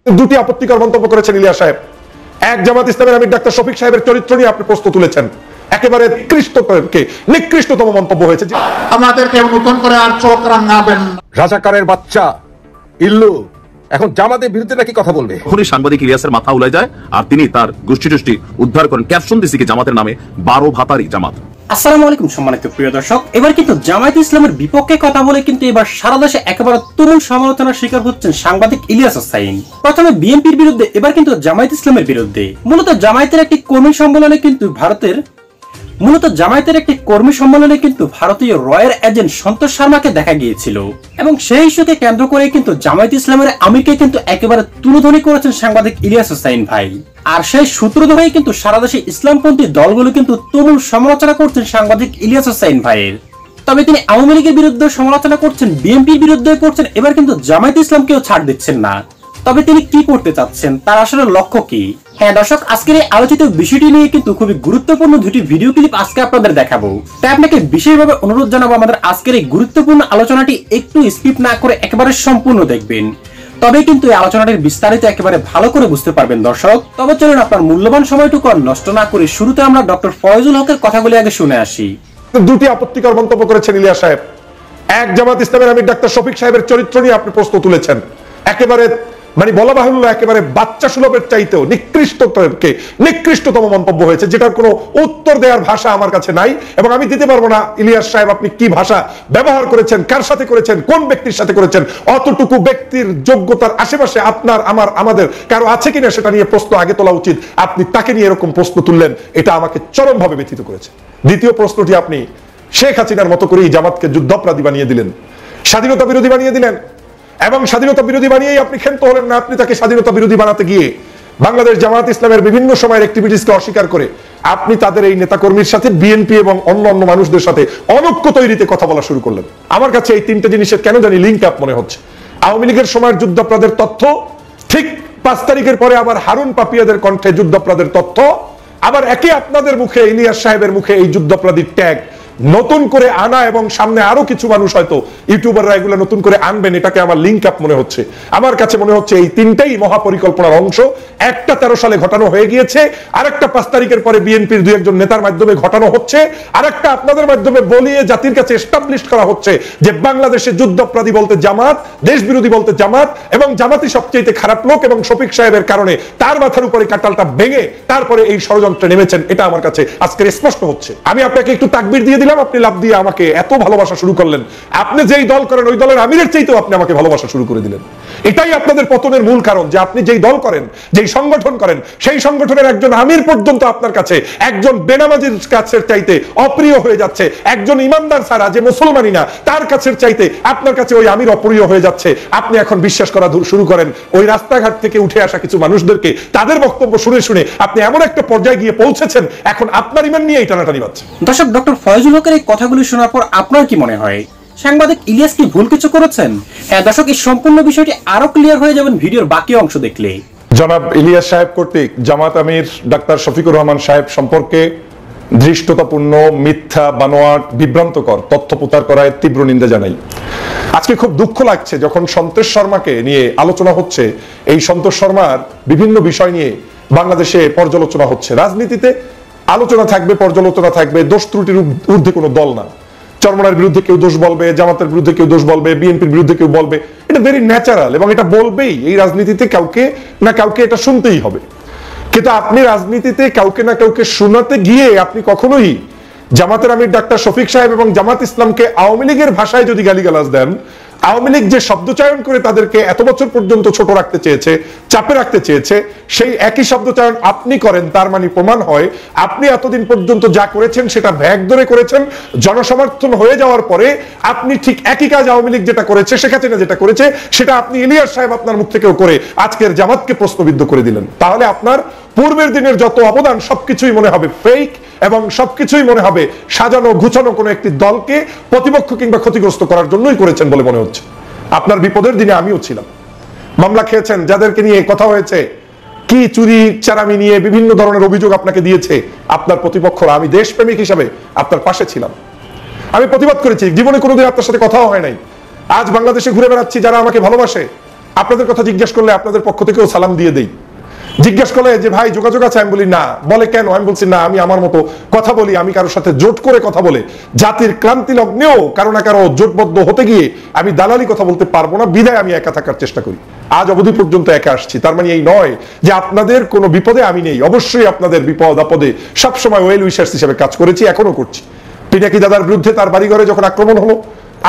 দুটি আপত্তিকর মন্তব্য করেছেন ইলিয়াস সাহেব। এক, জামাত ইসলামের আমির ডাক্তার শফিক সাহেবের চরিত্র নিয়ে আপনি প্রশ্ন তুলেছেন। একেবারে নিকৃষ্টতম মন্তব্য হয়েছে। আমাদেরকে নতুন করে আর চোখ রাঙাবেন। রাজাকারের বাচ্চা ইল্লু এখন জামাতের বিরুদ্ধে নাকি কথা বলবে। এখনই সাংবাদিক ইলিয়াসের মাথা উলাই যায় আর তিনি তার গোষ্ঠী টোষ্ঠী উদ্ধার করেন। ক্যাপশন দিছি কি জামাতের নামে 12 ভাতারি জামাত। আসসালামু আলাইকুম সম্মানিত প্রিয় দর্শক, এবার কিন্তু জামায়াত ইসলামের বিপক্ষে কথা বলে কিন্তু এবার সারা দেশে একেবারে তুমুল সমালোচনার শিকার হচ্ছেন সাংবাদিক ইলিয়াস হোসাইন। প্রথমে বিএনপির বিরুদ্ধে, এবার কিন্তু জামায়াত ইসলামের বিরুদ্ধে। মূলত জামায়াতের একটি কর্মী সম্মেলনে কিন্তু ভারতীয় রয়ের এজেন্ট সন্তোষ শর্মাকে দেখা গিয়েছিল এবং সেই ইস্যুকে কেন্দ্র করে কিন্তু জামায়াত ইসলামের আমিরকে কিন্তু একেবারে তুলোধনী করেছেন সাংবাদিক ইলিয়াস হোসাইন ভাই। আর সেই সূত্র ধরেই কিন্তু সারা দেশে ইসলামপন্থী দলগুলো কিন্তু তুমুল সমালোচনা করছেন সাংবাদিক ইলিয়াস হোসাইন ভাইয়ের। তবে তিনি আওয়ামী লীগের বিরুদ্ধে সমালোচনা করছেন, বিএনপির বিরুদ্ধে করছেন, এবার কিন্তু জামায়াত ইসলামকেও ছাড় দিচ্ছেন না। তবে তিনি কি করতে চাচ্ছেন, তার আসলে লক্ষ্য কি? হ্যাঁ দর্শক, আজকের এই আলোচিত বিষয়টি নিয়ে কিন্তু খুবই গুরুত্বপূর্ণ দুটি ভিডিও ক্লিপ আজকে আপনাদের দেখাবো। তাই আপনাকে বিশেষভাবে অনুরোধ জানাবো আমাদের আজকের এই গুরুত্বপূর্ণ আলোচনাটি একটু স্কিপ না করে একেবারে সম্পূর্ণ দেখবেন, তবে কিন্তু এই আলোচনাটির বিস্তারিত একেবারে ভালো করে বুঝতে পারবেন দর্শক। তবে চলুন আপনার মূল্যবান সময়টুকু আর নষ্ট না করে শুরুতে আমরা ডক্টর ফয়জুল হকের কথাগুলি আগে শুনে আসি। দুটি আপত্তিকর মন্তব্য করেছেন ইলিয়াস সাহেব। এক, জামাত ইসলামের আমির ডাক্তার শফিক সাহেবের চরিত্র নিয়ে আপনি প্রশ্ন তুলেছেন। একেবারে বলা বাহুল্য, একেবারে বাচ্চা সুলভের চাইতেও নিকৃষ্টতম মন্তব্য হয়েছে, যেটার কোনো উত্তর দেওয়ার ভাষা আমার কাছে নাই এবং আমি দিতে পারবো না। ইলিয়াস সাহেব, আপনি কি ভাষা ব্যবহার করেছেন, কার সাথে করেছেন, কোন ব্যক্তির সাথে করেছেন, অতটুকু ব্যক্তির যোগ্যতার আশেপাশে আপনার আমাদের কারো আছে কিনা সেটা নিয়ে প্রশ্ন আগে তোলা উচিত। আপনি তাকে নিয়ে এরকম প্রশ্ন তুললেন, এটা আমাকে চরমভাবে ব্যথিত করেছে। দ্বিতীয় প্রশ্নটি, আপনি শেখ হাসিনার মতো করেই জামাতকে যুদ্ধাপরাধী বানিয়ে দিলেন, স্বাধীনতা বিরোধী বানিয়ে দিলেন এবং স্বাধীনতা বিরোধী বানিয়েই আপনি ক্ষান্ত হলেন না। আপনি তাকে স্বাধীনতা বিরোধী বানাতে গিয়ে বাংলাদেশ জামাত ইসলামের বিভিন্ন সময়ের অ্যাক্টিভিটিসকে অস্বীকার করে আপনি তাদের এই নেতাকর্মীর সাথে, বিএনপি এবং অন্য মানুষদের সাথে অনৈক্য তৈরিতে কথা বলা শুরু করলেন। আমার কাছে এই তিনটে জিনিসের কেন জানি লিঙ্ক আপ মনে হচ্ছে। আওয়ামী লীগের সময়ের যুদ্ধাপরাধের তথ্য, ঠিক 5 তারিখের পরে আবার হারুন পাপিয়াদের কণ্ঠে যুদ্ধাপরাধের তথ্য, আবার একে আপনাদের মুখে, ইলিয়াস সাহেবের মুখে এই যুদ্ধাপরাধীর ট্যাগ নতুন করে আনা এবং সামনে আরো কিছু মানুষ হয়তো ইউটিউবাররা এগুলো নতুন করে আনবেন, এটাকে আমার লিঙ্ক আপ মনে হচ্ছে। আমার কাছে মনে হচ্ছে এই তিনটাই মহাপরিকল্পনার অংশ। একটা 13 সালে ঘটানো হয়ে গিয়েছে, আরেকটা 5 তারিখের পরে বিএনপির 2-1 নেতার মাধ্যমে ঘটানো হচ্ছে, আরেকটা আপনাদের মাধ্যমে বলিয়ে জাতির কাছে এস্টাবলিশ করা হচ্ছে যে বাংলাদেশে যুদ্ধাপরাধী বলতে জামাত, দেশ বিরোধী বলতে জামাত এবং জামাতই সবচেয়ে খারাপ লোক এবং শফিক সাহেবের কারণে তার মাথার উপরে কাঁঠালটা ভেঙে তারপরে এই ষড়যন্ত্রে নেমেছেন। এটা আমার কাছে আজকে স্পষ্ট হচ্ছে। আমি আপনাকে একটু তাকবীর দিয়ে দিলাম, আপনি লাভ দিয়ে আমাকে এত ভালোবাসা শুরু করলেন। আপনি যেই দল করেন ওই দলের আমিরের চাইতেও আপনি আমাকে ভালোবাসা শুরু করে দিলেন। এটাই আপনাদের পতনের মূল কারণ, যে আপনি যেই দল করেন, যেই সংগঠন করেন, সেই সংগঠনের একজন আমির পর্যন্ত আপনার কাছে একজন বেনামাজির কাছের চাইতে অপ্রিয় হয়ে যাচ্ছে। একজন ইমানদার ছাড়া, যে মুসলমানই না, তার কাছের চাইতে আপনার কাছে ওই আমির অপ্রিয় হয়ে যাচ্ছে। আপনি এখন বিশ্বাস করা শুরু করেন ওই রাস্তাঘাট থেকে উঠে আসা কিছু মানুষদেরকে, তাদের বক্তব্য শুনে শুনে আপনি এমন একটা পর্যায়ে গিয়ে পৌঁছেছেন, এখন আপনার ইমান নিয়ে টানাটানি বাজছে। দর্শক, ডক্টর ফয়জুল হকের এই কথাগুলি শোনার পর আপনার কি মনে হয়? সাংবাদিক ইলিয়াস কি ভুল কিছু করেছেন? হ্যাঁ দর্শক, এই সম্পূর্ণ বিষয়টি আরো ক্লিয়ার হয়ে যাবেন ভিডিওর বাকি অংশ দেখলে। জনাব ইলিয়াস সাহেব কর্তৃক জামাত আমির ডাক্তার শফিকুর রহমান সাহেব সম্পর্কে ধৃষ্টতাপূর্ণ, মিথ্যা, বানোয়াট, বিভ্রান্তকর তথ্য প্রচার করায় তীব্র নিন্দা জানাই। আজকে খুব দুঃখ লাগছে যখন সন্তোষ শর্মাকে নিয়ে আলোচনা হচ্ছে, এই সন্তোষ শর্মার বিভিন্ন বিষয় নিয়ে বাংলাদেশে পর্যালোচনা হচ্ছে। রাজনীতিতে আলোচনা থাকবে, পর্যালোচনা থাকবে, দোষ ত্রুটির ঊর্ধ্বে কোনো দল না। চরমনার বিরুদ্ধে কেউ দোষ বলবে, জামাতের বিরুদ্ধে কেউ দোষ বলবে, বিএনপির বিরুদ্ধে কেউ বলবে, এটা ভেরি ন্যাচারাল এবং এটা বলবেই। এই রাজনীতিতে কাউকে না কাউকে এটা শুনতেই হবে। কিন্তু আপনি রাজনীতিতে কাউকে না কাউকে শোনাতে গিয়ে আপনি কখনোই জামাতের আমির ডাক্তার শফিক সাহেব এবং জামাত ইসলামকে আওয়ামী লীগের ভাষায় যদি গালিগালাজ দেন, আওয়ামী লীগ যে শব্দচয়ন করে তাদেরকে এত বছর পর্যন্ত ছোট রাখতে চেয়েছে, চাপে রাখতে চেয়েছে, সেই একই শব্দচয়ন আপনি করেন, তার মানে প্রমাণ হয় আপনি এতদিন পর্যন্ত যা করেছেন সেটা ভ্যাগ ধরে করেছেন। জনসমর্থন হয়ে যাওয়ার পরে আপনি ঠিক একই কাজ আওয়ামী লীগ যেটা করেছে, শেখ হাসিনা যেটা করেছে, সেটা আপনি ইলিয়াস সাহেব আপনার মুখ থেকেও করে আজকের জামাতকে প্রশ্নবিদ্ধ করে দিলেন। তাহলে আপনার পূর্বের দিনের যত অবদান সবকিছুই মনে হবে ফেক এবং সবকিছুই মনে হবে সাজানো গুছানো কোনো একটি দলকে প্রতিপক্ষ কিংবা ক্ষতিগ্রস্ত করার জন্যই করেছেন বলে মনে হচ্ছে। আপনার বিপদের দিনে আমিও ছিলাম। মামলা খেয়েছেন, যাদেরকে নিয়ে কথা হয়েছে, কি চুরি চারামি নিয়ে বিভিন্ন ধরনের অভিযোগ আপনাকে দিয়েছে আপনার প্রতিপক্ষরা, আমি দেশপ্রেমিক হিসাবে আপনার পাশে ছিলাম। আমি প্রতিবাদ করেছি, জীবনে কোনোদিন আপনার সাথে কথাও হয় নাই। আজ বাংলাদেশে ঘুরে বেড়াচ্ছি, যারা আমাকে ভালোবাসে আপনাদের কথা জিজ্ঞেস করলে আপনাদের পক্ষ থেকেও সালাম দিয়ে দেই। জিজ্ঞেস করলে যে ভাই যোগাযোগ আছে, আমি বলি না। বলে কেন? আমি বলছি না, আমি আমার মতো কথা বলি, আমি কারোর সাথে জোট করে কথা বলে জাতির ক্রান্তি লগ্নেও কারো না কারো জোটবদ্ধ হতে গিয়ে আমি দালালি কথা বলতে পারবো না, বিদায় আমি একা থাকার চেষ্টা করি। আজ অবধি পর্যন্ত একা আসছি। তার মানে এই নয় যে আপনাদের কোনো বিপদে আমি নেই। অবশ্যই আপনাদের বিপদ আপদে সবসময় ওয়েল উইশার্স হিসেবে কাজ করেছি, এখনো করছি। পিনাকি দাদার বিরুদ্ধে তার বাড়িঘরে যখন আক্রমণ হলো,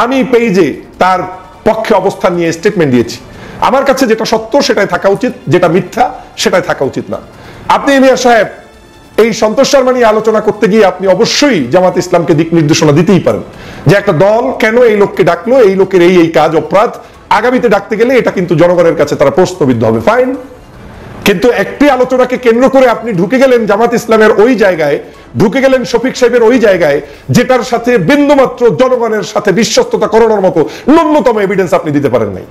আমি পেজে তার পক্ষে অবস্থান নিয়ে স্টেটমেন্ট দিয়েছি। আমার কাছে যেটা সত্য সেটাই থাকা উচিত, যেটা মিথ্যা সেটাই থাকা উচিত না। আপনি ইলিয়াস সাহেব এই সন্তোষ শর্মা নিয়ে আলোচনা করতে গিয়ে আপনি অবশ্যই জামাত ইসলামকে দিক নির্দেশনা দিতেই পারেন যে একটা দল কেন এই লোককে ডাকলো, এই লোকের এই কাজ অপরাধ, আগামীতে ডাকতে গেলে এটা কিন্তু জনগণের কাছে তারা প্রশ্নবিদ্ধ হবে, ফাইন। কিন্তু একটি আলোচনাকে কেন্দ্র করে আপনি ঢুকে গেলেন জামাত ইসলামের ওই জায়গায়, ঢুকে গেলেন শফিক সাহেবের ওই জায়গায়, যেটার সাথে বিন্দুমাত্র জনগণের সাথে বিশ্বস্ততা করানোর মতো ন্যূনতম এভিডেন্স আপনি দিতে পারেন নাই।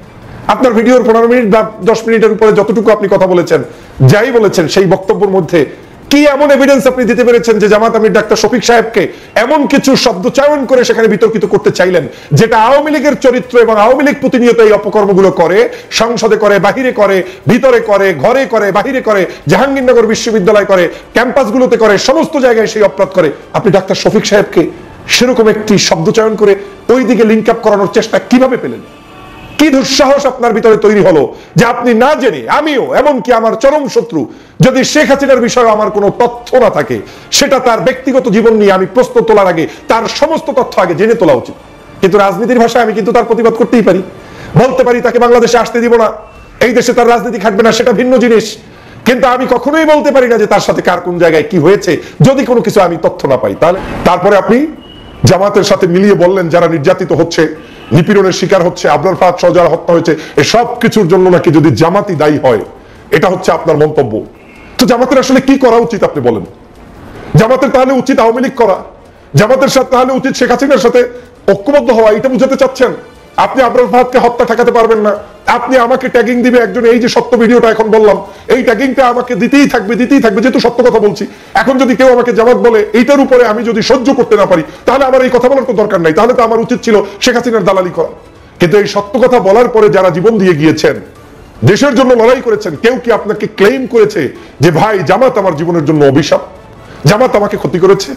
আপনার ভিডিওর 15 মিনিট বা 10 মিনিটের উপরে যতটুকু আপনি কথা বলেছেন, যাই বলেছেন, সেই বক্তব্যের মধ্যে কি এমন এভিডেন্স আপনি দিতে পেরেছেন যে জামাত আমির ডাক্তার শফিক সাহেবকে এমন কিছু শব্দ চয়ন করে সেখানে বিতর্কিত করতে চাইলেন, যেটা আওয়ামী লীগের চরিত্র এবং আওয়ামী লীগ প্রতিনিয়ত এই অপকর্মগুলো করে, সংসদে করে, বাহিরে করে, ভিতরে করে, ঘরে করে, বাহিরে করে, জাহাঙ্গীরনগর বিশ্ববিদ্যালয় করে, ক্যাম্পাসগুলোতে করে, সমস্ত জায়গায় সেই অপরাধ করে। আপনি ডাক্তার শফিক সাহেবকে সেরকম একটি শব্দ চয়ন করে ওই দিকে লিঙ্ক আপ করানোর চেষ্টা কিভাবে পেলেন? কি দুঃসাহস আপনার ভিতরে তৈরি হলো যে আপনি না জেনে, আমিও এমনকি আমার চরম শত্রু, যদি শেখ হাসিনার বিষয়ে আমার কোনো তথ্য না থাকে, সেটা তার ব্যক্তিগত জীবন নিয়ে আমি প্রশ্ন তোলার আগে তার সমস্ত তথ্য আগে জেনে তোলা উচিত। কিন্তু রাজনীতির ভাষায় আমি কিন্তু তার প্রতিবাদ করতেই পারি, বলতে পারি তাকে বাংলাদেশে আসতে দিব না, এই দেশে তার রাজনীতি খাটবে না, সেটা ভিন্ন জিনিস। কিন্তু আমি কখনোই বলতে পারি না যে তার সাথে কার কোন জায়গায় কি হয়েছে, যদি কোনো কিছু আমি তথ্য না পাই। তাহলে তারপরে আপনি জামাতের সাথে মিলিয়ে বললেন যারা নির্যাতিত হচ্ছে, নিপীড়নের শিকার হচ্ছে, আবরার ফাহাদ সহ যারা হত্যা হয়েছে, এসব কিছুর জন্য নাকি যদি জামাতই দায়ী হয়, এটা হচ্ছে আপনার মন্তব্য। তো জামাতের আসলে কি করা উচিত আপনি বলেন? জামাতের তাহলে উচিত আওয়ামী লীগ করা, জামাতের সাথে তাহলে উচিত শেখ হাসিনার সাথে ঐক্যবদ্ধ হওয়া, এটা বুঝাতে চাচ্ছেন? আপনি আবরার ফাহাদকে হত্যা ঠেকাতে পারবেন না, আপনি আমাকে ট্যাগিং দিবে একজন, এই যে সত্য ভিডিওটা এখন বললাম, এই ট্যাগিংটা আমাকে দিতেই থাকবে, যেহেতু সত্য কথা বলছি। এখন যদি কেউ আমাকে জামাত বলে, এইটার উপরে আমি যদি সহ্য করতে না পারি, তাহলে আমার এই কথা বলার তো দরকার নাই, তাহলে তো আমার উচিত ছিল শেখ হাসিনার দালালি করা। কিন্তু এই সত্য কথা বলার পরে যারা জীবন দিয়ে গিয়েছেন, দেশের জন্য লড়াই করেছেন, কেউ কি আপনাকে ক্লেম করেছে যে ভাই জামাত আমার জীবনের জন্য অভিশাপ, জামাত আমাকে ক্ষতি করেছে?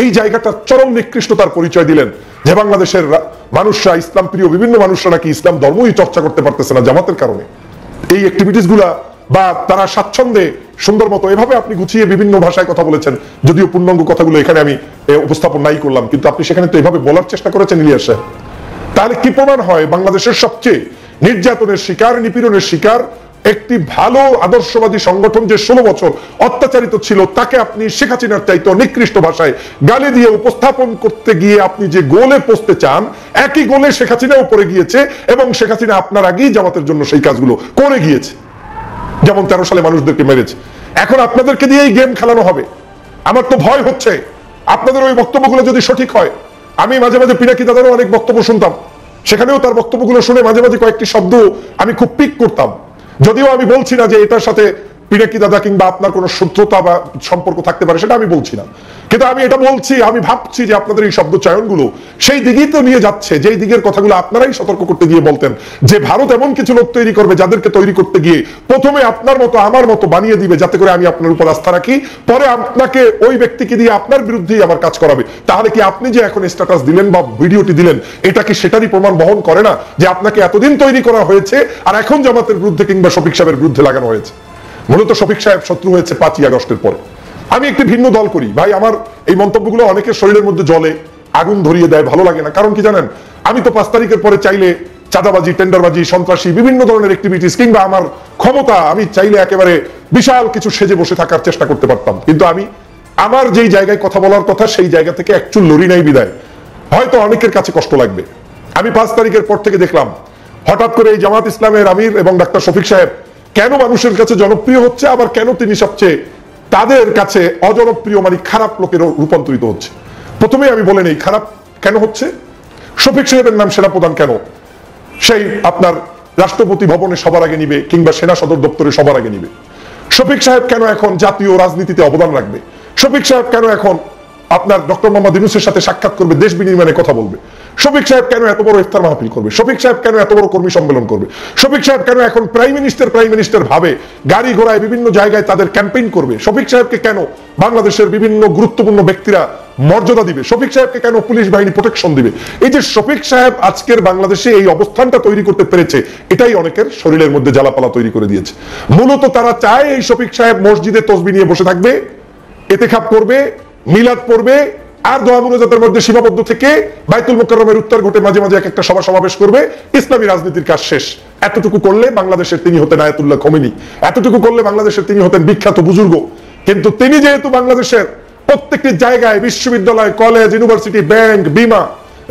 এই জায়গাটা চরম নিকৃষ্টতার পরিচয় দিলেন যে বাংলাদেশের মানুষরা, ইসলাম প্রিয় বিভিন্ন মানুষরা নাকি ইসলাম ধর্মই চর্চা করতে পারতেছে না জামাতের কারণে। এই অ্যাক্টিভিটিস গুলা বা তারা স্বাচ্ছন্দ্যে সুন্দর মতো এভাবে আপনি গুছিয়ে বিভিন্ন ভাষায় কথা বলেছেন, যদিও পূর্ণাঙ্গ কথাগুলো এখানে আমি উপস্থাপন নাই করলাম, কিন্তু আপনি সেখানে তো এভাবে বলার চেষ্টা করেছেন ইলিয়াস সাহেব। তাহলে কি প্রমাণ হয় বাংলাদেশের সবচেয়ে নির্যাতনের শিকার, নিপীড়নের শিকার একটি ভালো আদর্শবাদী সংগঠন যে 16 বছর অত্যাচারিত ছিল, তাকে আপনি শেখ হাসিনার চাইতে নিকৃষ্ট ভাষায় গালি দিয়ে উপস্থাপন করতে গিয়ে আপনি যে গোলে পৌঁছতে চান, একই গোলে শেখ হাসিনাও পড়ে গিয়েছে, এবং শেখ হাসিনা আপনার আগেই জামাতের জন্য সেই কাজগুলো করে গিয়েছে, যেমন 13 সালে মানুষদেরকে মেরেছে। এখন আপনাদেরকে দিয়েই গেম খেলানো হবে। আমার তো ভয় হচ্ছে আপনাদের ওই বক্তব্যগুলো যদি সঠিক হয়। আমি মাঝে মাঝে পিনাকি দাদারও অনেক বক্তব্য শুনতাম, সেখানেও তার বক্তব্যগুলো শুনে মাঝে মাঝে কয়েকটি শব্দ আমি খুব পিক করতাম, যদিও আমি বলছি না যে এটার সাথে পিনাকি দাদা কিংবা আপনার কোনো শত্রুতা বা সম্পর্ক থাকতে পারে, সেটা আমি বলছি না, কিন্তু আমি এটা বলছি, আমি ভাবছি যে আপনাদের এই শব্দ চয়নগুলো সেই দিকেই তো নিয়ে যাচ্ছে, যেই দিকের কথাগুলো আপনারাই সতর্ক করতে গিয়ে বলতেন যে ভারত এমন কিছু লোক তৈরি করবে যাদেরকে তৈরি করতে গিয়ে প্রথমে আপনার মতো আমার মতো বানিয়ে দিবে, যাতে করে আমি আপনার উপর আস্থা রাখি, পরে আপনাকে ওই ব্যক্তিকে দিয়ে আপনার বিরুদ্ধেই আমার কাজ করাবে। তাহলে কি আপনি যে এখন স্ট্যাটাস দিলেন বা ভিডিওটি দিলেন, এটা কি সেটারই প্রমাণ বহন করে না যে আপনাকে এতদিন তৈরি করা হয়েছে আর এখন জামাতের বিরুদ্ধে কিংবা শফিক সাহেবের বিরুদ্ধে লাগানো হয়েছে? মূলত শফিক সাহেব শত্রু হয়েছে 5ই আগস্টের পরে। আমি একটি ভিন্ন দল করি ভাই, আমার এই মন্তব্যগুলো অনেকের শরীরের মধ্যে জ্বলে, আগুন ধরিয়ে দেয়, ভালো লাগে না। কারণ কি জানেন, আমি তো 5 তারিখের পরে চাইলে চাঁদাবাজি, টেন্ডারবাজি, সন্ত্রাসী বিভিন্ন ধরনের অ্যাক্টিভিটিস কিংবা আমার ক্ষমতা, আমি চাইলে একেবারে বিশাল কিছু সেজে বসে থাকার চেষ্টা করতে পারতাম, কিন্তু আমি আমার যেই জায়গায় কথা বলার কথা সেই জায়গা থেকে একচুল লড়ি নাই বিদায় হয়তো অনেকের কাছে কষ্ট লাগবে। আমি 5 তারিখের পর থেকে দেখলাম হঠাৎ করে এই জামাত ইসলামের আমির এবং ডাক্তার শফিক সাহেব কেন মানুষের কাছে জনপ্রিয় হচ্ছে, আবার কেন তিনি সবচেয়ে তাদের কাছে অজনপ্রিয়, মানে খারাপ লোকের রূপান্তরিত হচ্ছে। প্রথমে আমি বলে নেই খারাপ কেন হচ্ছে। শফিক সাহেবের নাম সেনাপ্রধান কেন সেই আপনার রাষ্ট্রপতি ভবনে সবার আগে নিবে কিংবা সেনা সদর দপ্তরে সবার আগে নিবে? শফিক সাহেব কেন এখন জাতীয় রাজনীতিতে অবদান রাখবে? শফিক সাহেব কেন এখন আপনার ডক্টর মোহাম্মদ ইউনূসের সাথে সাক্ষাৎ করবে, দেশ বিনির্মাণে কথা বলবে? শফিক সাহেব কেন এত বড় ইফতার মাহফিল করবে? শফিক সাহেব কেন এত বড় কর্মী সম্মেলন করবে? শফিক সাহেব কেন এখন প্রাইম মিনিস্টার ভাবে গাড়ি ঘোড়ায় বিভিন্ন জায়গায় তাদের ক্যাম্পেইন করবে? শফিক সাহেবকে কেন বাংলাদেশের বিভিন্ন গুরুত্বপূর্ণ ব্যক্তিরা মর্যাদা দিবে? শফিক সাহেবকে কেন পুলিশ বাহিনী প্রোটেকশন দিবে? এই যে শফিক সাহেব আজকের বাংলাদেশে এই অবস্থানটা তৈরি করতে পেরেছে, এটাই অনেকের শরীরের মধ্যে জ্বালাপালা তৈরি করে দিয়েছে। মূলত তারা চায় এই শফিক সাহেব মসজিদে তসবিহ নিয়ে বসে থাকবে, এতেকাব করবে, মিলাদ পড়বে, আর দোয়া মুনাজাতের মধ্যে সীমাবদ্ধ থেকে বাইতুল মুকাররমের উত্তর ঘটে মাঝে মাঝে একটা সভা সমাবেশ করবে, ইসলামী রাজনীতির কাজ শেষ। এতটুকু করলে বাংলাদেশের তিনি হতেন আয়াতুল্লাহ খোমেনি, এতটুকু করলে বাংলাদেশের তিনি হতেন বিখ্যাত বুজুর্গ। কিন্তু তিনি যেহেতু বাংলাদেশের প্রত্যেকটি জায়গায় বিশ্ববিদ্যালয়, কলেজ, ইউনিভার্সিটি, ব্যাংক, বিমা,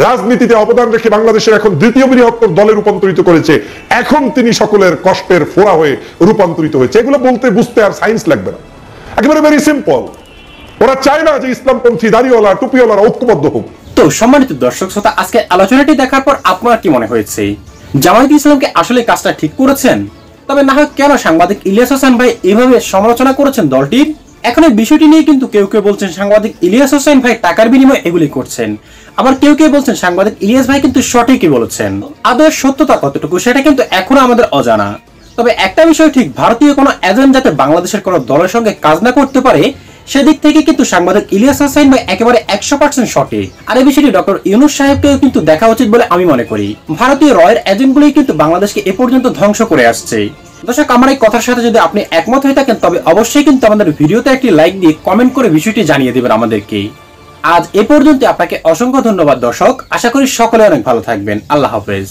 রাজনীতিতে অবদান রেখে বাংলাদেশের এখন দ্বিতীয় বৃহত্তর দলে রূপান্তরিত করেছে, এখন তিনি সকলের কষ্টের ফোড়া হয়ে রূপান্তরিত হয়েছে। এগুলো বলতে বুঝতে আর সায়েন্স লাগবে না, একেবারে ভেরি সিম্পল। ওরা চায় না যে ইসলামপন্থী দাড়িওয়ালা টুপিওয়ালারা ঐক্যবদ্ধ হোক। তো সম্মানিত দর্শক শ্রোতা, আজকে আলোচনাটি দেখার পর আপনার কি মনে হয়েছে? জামায়াত ইসলামকে আসলে কাজটা ঠিক করেছেন? তবে না হয় কেন সাংবাদিক ইলিয়াস হোসেন ভাই এভাবে সমালোচনা করেছেন দলটির? এখন এই বিষয়টি নিয়ে কিন্তু কেউ কেউ বলছেন সাংবাদিক ইলিয়াস হোসেন ভাই টাকার বিনিময়ে এগুলি করছেন, আবার কেউ কেউ বলছেন সাংবাদিক ইলিয়াস ভাই কিন্তু সঠিকই বলেছেন। আদৌ সত্যতা কতটুকু সেটা কিন্তু এখনো আমাদের অজানা। তবে একটা বিষয় ঠিক, ভারতীয় কোনো এজেন্ট যাতে বাংলাদেশের কোনো দলের সঙ্গে কাজ না করতে পারে সেদিক থেকে কিন্তু সাংবাদিক ইলিয়াস হোসেন ভাই একেবারে 100% সঠিক। আর এই বিষয়টি ডক্টর ইউনূস সাহেবকেও কিন্তু দেখা উচিত বলে আমি মনে করি। ভারতীয় রয়ের এজেন্টগুলোই কিন্তু বাংলাদেশকে এ পর্যন্ত ধ্বংস করে আসছে। দর্শক, আমার এই কথার সাথে যদি আপনি একমত হয়ে থাকেন তবে অবশ্যই কিন্তু আমাদের ভিডিওতে একটি লাইক দিয়ে কমেন্ট করে বিষয়টি জানিয়ে দেবেন আমাদেরকে। আজ এ পর্যন্ত, আপনাকে অসংখ্য ধন্যবাদ দর্শক। আশা করি সকলে অনেক ভালো থাকবেন। আল্লাহ হাফেজ।